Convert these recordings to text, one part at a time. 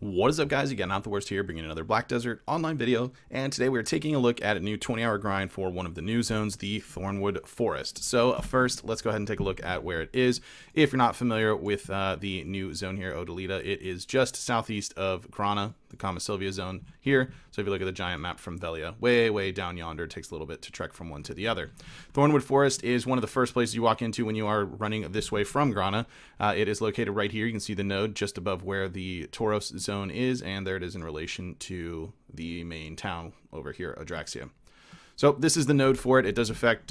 What is up, guys? You got NotTheWorst here, bringing another Black Desert online video, and today we're taking a look at a new 20-hour grind for one of the new zones, the Thornwood Forest. So first, let's go ahead and take a look at where it is. If you're not familiar with the new zone here, Odalita, it is just southeast of Grana, the Kama Sylvia zone here. So if you look at the giant map from Velia, way down yonder, it takes a little bit to trek from one to the other. Thornwood Forest is one of the first places you walk into when you are running this way from Grana. It is located right here. You can see the node just above where the Tauros zone is, and there it is in relation to the main town over here, Adraxia. So this is the node for it. It does affect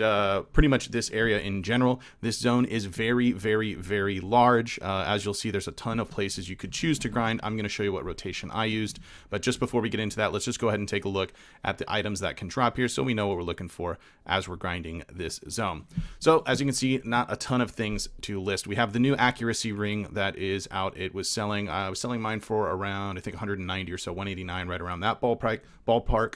pretty much this area in general. This zone is very large. As you'll see, there's a ton of places you could choose to grind. I'm going to show you what rotation I used. But just before we get into that, let's just go ahead and take a look at the items that can drop here so we know what we're looking for as we're grinding this zone. So as you can see, not a ton of things to list. We have the new accuracy ring that is out. It was selling, I was selling mine for around, I think 190 or so, 189, right around that ballpark.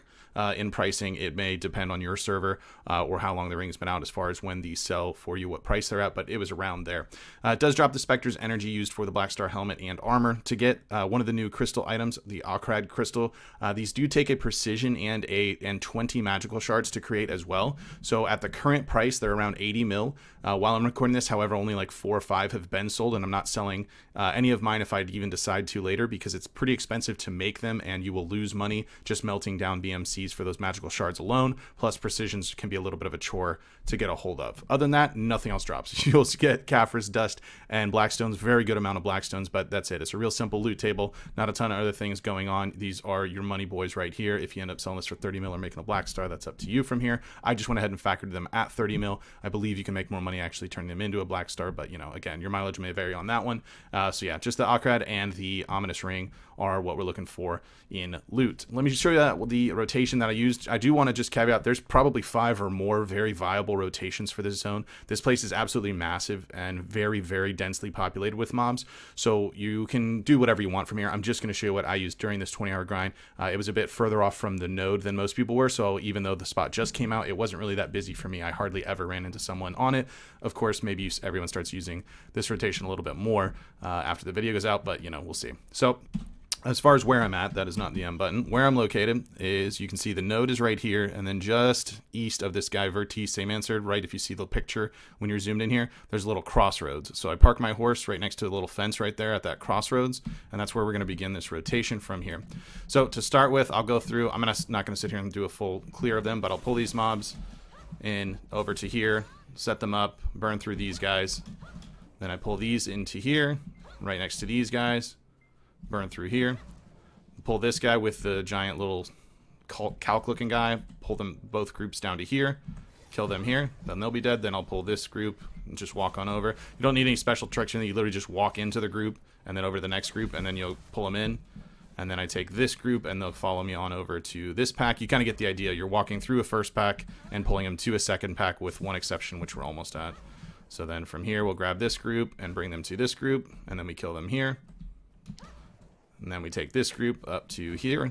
In pricing. It may depend on your server or how long the ring's been out as far as when these sell for you, what price they're at, but it was around there. It does drop the Spectre's energy used for the Black Star helmet and armor. To get one of the new crystal items, the Akrad crystal, these do take a precision and 20 magical shards to create as well. So at the current price, they're around 80 mil. While I'm recording this, however, only like 4 or 5 have been sold, and I'm not selling any of mine if I'd even decide to later, because it's pretty expensive to make them and you will lose money just melting down BMCs for those magical shards alone. Plus precisions can be a little bit of a chore to get a hold of. Other than that, nothing else drops. You'll get Kaffir's dust and Blackstones, very good amount of Blackstones, but that's it. It's a real simple loot table, not a ton of other things going on. These are your money boys right here. If you end up selling this for 30 mil or making a Black Star, that's up to you from here. I just went ahead and factored them at 30 mil. I believe you can make more money actually turning them into a Black Star, but you know, again, your mileage may vary on that one. So yeah, just the Akrad and the Ominous Ring are what we're looking for in loot. Let me show you that, the rotation that I used. I do want to just caveat, there's probably 5 or more very viable rotations for this zone. This place is absolutely massive and very densely populated with mobs, so you can do whatever you want from here. I'm just going to show you what I used during this 20-hour grind. It was a bit further off from the node than most people were, so even though the spot just came out, it wasn't really that busy for me. I hardly ever ran into someone on it. Of course, maybe everyone starts using this rotation a little bit more after the video goes out, but you know, we'll see. So as far as where I'm at, that is not the M button. Where I'm located is, you can see the node is right here, and then just east of this guy, Vertice, same answered, right? If you see the picture when you're zoomed in here, there's a little crossroads. So I park my horse right next to the little fence right there at that crossroads, and that's where we're going to begin this rotation from here. So to start with, I'll go through, I'm not going to sit here and do a full clear of them, but I'll pull these mobs in over to here, set them up, burn through these guys. Then I pull these into here, right next to these guys, burn through here, pull this guy with the giant little calc looking guy, pull them both groups down to here, kill them here, then they'll be dead. Then I'll pull this group and just walk on over. You don't need any special tricks, you literally just walk into the group and then over to the next group, and then you'll pull them in, and then I take this group and they'll follow me on over to this pack. You kind of get the idea. You're walking through a first pack and pulling them to a second pack, with one exception, which we're almost at. So then from here, we'll grab this group and bring them to this group, and then we kill them here. And then we take this group up to here,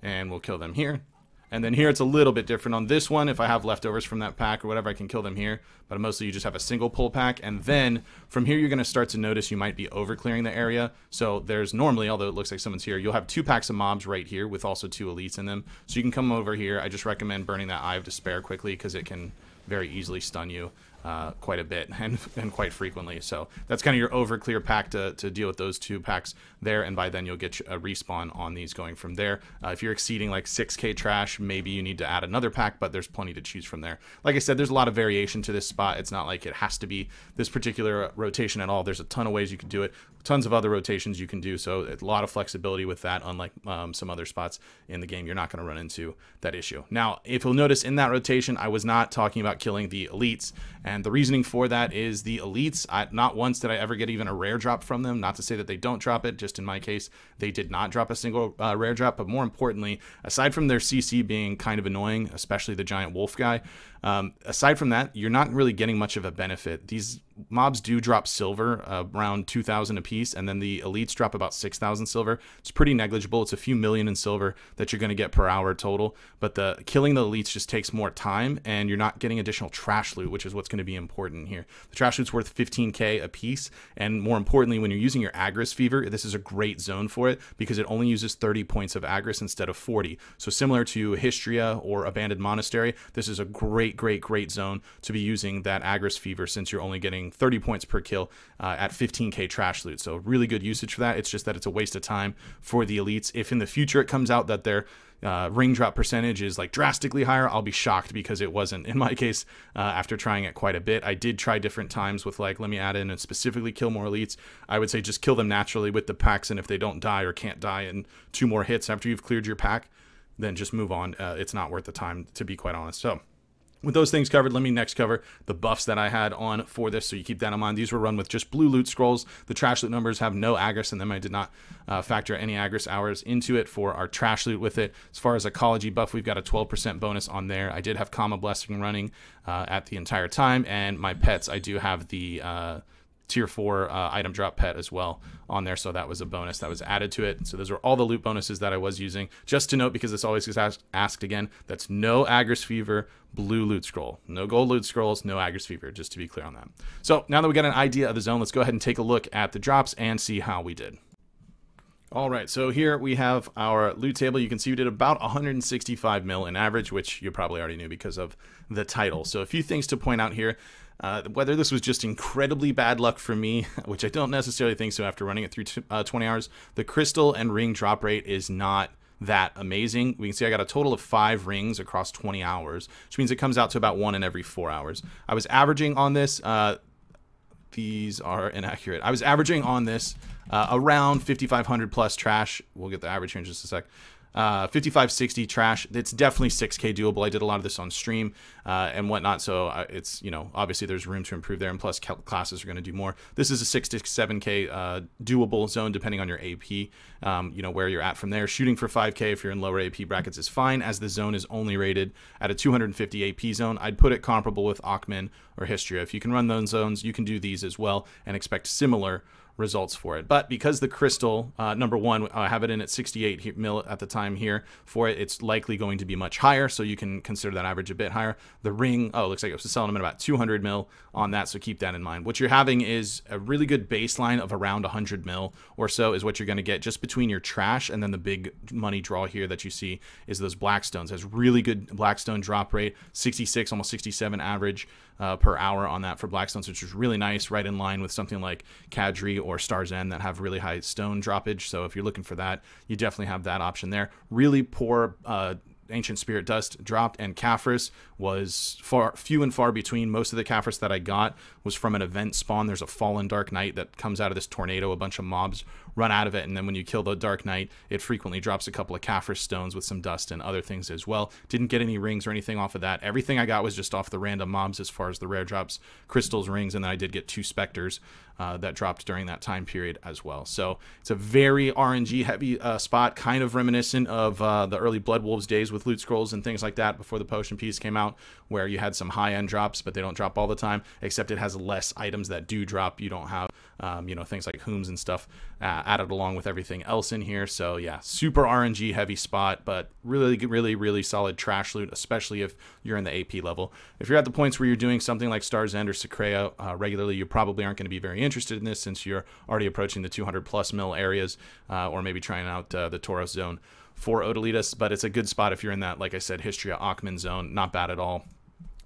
and we'll kill them here. And then here it's a little bit different. On this one, if I have leftovers from that pack or whatever, I can kill them here. But mostly you just have a single pull pack. And then from here, you're going to start to notice you might be over clearing the area. So there's normally, although it looks like someone's here, you'll have 2 packs of mobs right here with also 2 elites in them. So you can come over here. I just recommend burning that Eye of Despair quickly, because it can very easily stun you quite a bit and quite frequently. So that's kind of your over clear pack to deal with those 2 packs there, and by then you'll get a respawn on these going from there. If you're exceeding like 6k trash, maybe you need to add another pack, but there's plenty to choose from there. Like I said, there's a lot of variation to this spot. It's not like it has to be this particular rotation at all. There's a ton of ways you can do it, tons of other rotations you can do, so a lot of flexibility with that. Unlike some other spots in the game, you're not going to run into that issue. Now, if you'll notice in that rotation, I was not talking about killing the elites, and the reasoning for that is the elites, not once did I ever get even a rare drop from them. Not to say that they don't drop it, just in my case, they did not drop a single rare drop. But more importantly, aside from their CC being kind of annoying, especially the giant wolf guy, aside from that, you're not really getting much of a benefit. These mobs do drop silver around 2,000 a piece, and then the elites drop about 6,000 silver. It's pretty negligible. It's a few million in silver that you're going to get per hour total, but the killing the elites just takes more time, and you're not getting additional trash loot, which is what's going to be important here. The trash loot's worth 15k a piece, and more importantly, when you're using your Agris Fever, this is a great zone for it because it only uses 30 points of Agris instead of 40. So similar to Histria or Abandoned Monastery, this is a great zone to be using that Agris Fever, since you're only getting 30 points per kill at 15k trash loot. So really good usage for that. It's just that it's a waste of time for the elites. If in the future it comes out that their ring drop percentage is like drastically higher, I'll be shocked, because it wasn't in my case after trying it quite a bit. I did try different times with like, let me add in and specifically kill more elites. I would say just kill them naturally with the packs, and if they don't die or can't die in 2 more hits after you've cleared your pack, then just move on. It's not worth the time, to be quite honest. So with those things covered, let me next cover the buffs that I had on for this, so you keep that in mind. These were run with just blue loot scrolls. The trash loot numbers have no Agris in them. I did not factor any Agris hours into it for our trash loot with it. As far as ecology buff, we've got a 12% bonus on there. I did have Kama Blessing running at the entire time, and my pets, I do have the tier 4 item drop pet as well on there, so that was a bonus that was added to it. So those are all the loot bonuses that I was using. Just to note, because this always gets asked again, that's no Agris Fever blue loot scroll, no gold loot scrolls, no Agris Fever, just to be clear on that. So now that we got an idea of the zone, let's go ahead and take a look at the drops and see how we did. All right, so here we have our loot table. You can see we did about 165 mil in average, which you probably already knew because of the title. So a few things to point out here. Whether this was just incredibly bad luck for me, which I don't necessarily think so after running it through 20 hours, the crystal and ring drop rate is not that amazing. We can see I got a total of 5 rings across 20 hours, which means it comes out to about 1 in every 4 hours. I was averaging on this, these are inaccurate. I was averaging on this around 5,500 plus trash. We'll get the average here in just a sec. 5560 trash. It's definitely 6k doable. I did a lot of this on stream and whatnot, so it's, you know, obviously there's room to improve there, and plus classes are going to do more. This is a 6 to 7k doable zone depending on your AP, you know, where you're at from there. Shooting for 5k if you're in lower AP brackets is fine, as the zone is only rated at a 250 AP zone. I'd put it comparable with Akhman or Histria. If you can run those zones, you can do these as well and expect similar results for it. But because the crystal, number one, I have it in at 68 mil at the time here for it, it's likely going to be much higher, so you can consider that average a bit higher. The ring, oh, looks like it was selling them at about 200 mil on that, so keep that in mind. What you're having is a really good baseline of around 100 mil or so is what you're going to get just between your trash, and then the big money draw here that you see is those blackstones. Has really good blackstone drop rate, 66, almost 67 average per hour on that for blackstones, which is really nice, right in line with something like Kadri or Star's End that have really high stone droppage. So if you're looking for that, you definitely have that option there. Really poor Ancient Spirit Dust dropped, and Caphras was few and far between. Most of the Caphras that I got was from an event spawn. There's a Fallen Dark Knight that comes out of this tornado. A bunch of mobs run out of it, and then when you kill the Dark Knight, it frequently drops a couple of Caphras stones with some dust and other things as well. Didn't get any rings or anything off of that. Everything I got was just off the random mobs as far as the rare drops, crystals, rings, and then I did get 2 Spectres that dropped during that time period as well. So it's a very RNG heavy spot, kind of reminiscent of the early Blood Wolves days with loot scrolls and things like that before the potion piece came out, where you had some high-end drops, but they don't drop all the time, except it has less items that do drop. You don't have you know, things like Hooms and stuff added along with everything else in here. So yeah, super RNG heavy spot, but really solid trash loot, especially if you're in the AP level. If you're at the points where you're doing something like Star's End or Secrea regularly, you probably aren't going to be very interested in this, since you're already approaching the 200 plus mil areas, or maybe trying out the Tauros zone for Odalitas. But it's a good spot if you're in that, like I said, Histria Akhman zone. Not bad at all.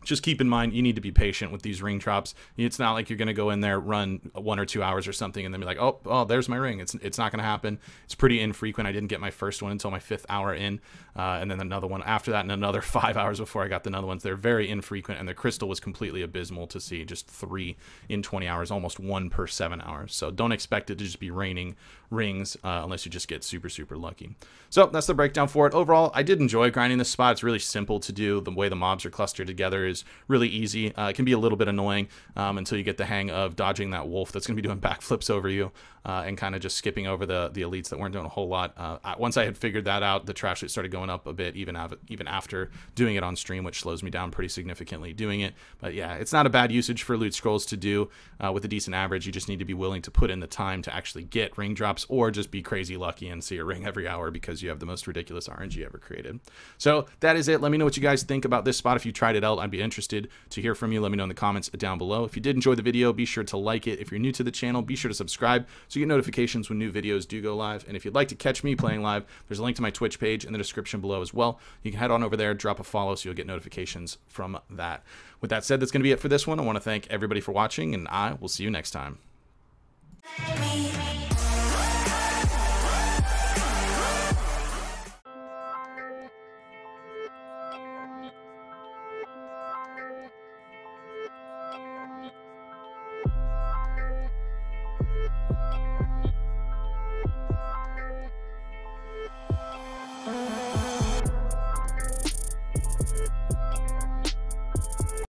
Just keep in mind, you need to be patient with these ring drops. It's not like you're going to go in there, run 1 or 2 hours or something, and then be like, oh, there's my ring. It's not going to happen. It's pretty infrequent. I didn't get my first one until my 5th hour in, and then another one after that, and another 5 hours before I got the other ones. They're very infrequent, and the crystal was completely abysmal to see. Just 3 in 20 hours, almost 1 per 7 hours. So don't expect it to just be raining rings unless you just get super lucky. So that's the breakdown for it. Overall, I did enjoy grinding this spot. It's really simple to do. The way the mobs are clustered together is really easy. It can be a little bit annoying until you get the hang of dodging that wolf that's going to be doing backflips over you and kind of just skipping over the elites that weren't doing a whole lot. Once I had figured that out, the trash loot started going up a bit even after doing it on stream, which slows me down pretty significantly doing it. But yeah, it's not a bad usage for loot scrolls to do with a decent average. You just need to be willing to put in the time to actually get ring drops, or just be crazy lucky and see a ring every hour because you have the most ridiculous RNG ever created. So that is it. Let me know what you guys think about this spot. If you tried it out, I'd be interested to hear from you. Let me know in the comments down below. If you did enjoy the video, be sure to like it. If you're new to the channel, be sure to subscribe so you get notifications when new videos do go live. And if you'd like to catch me playing live, there's a link to my Twitch page in the description below as well. You can head on over there, drop a follow so you'll get notifications from that. With that said, that's going to be it for this one. I want to thank everybody for watching, and I will see you next time.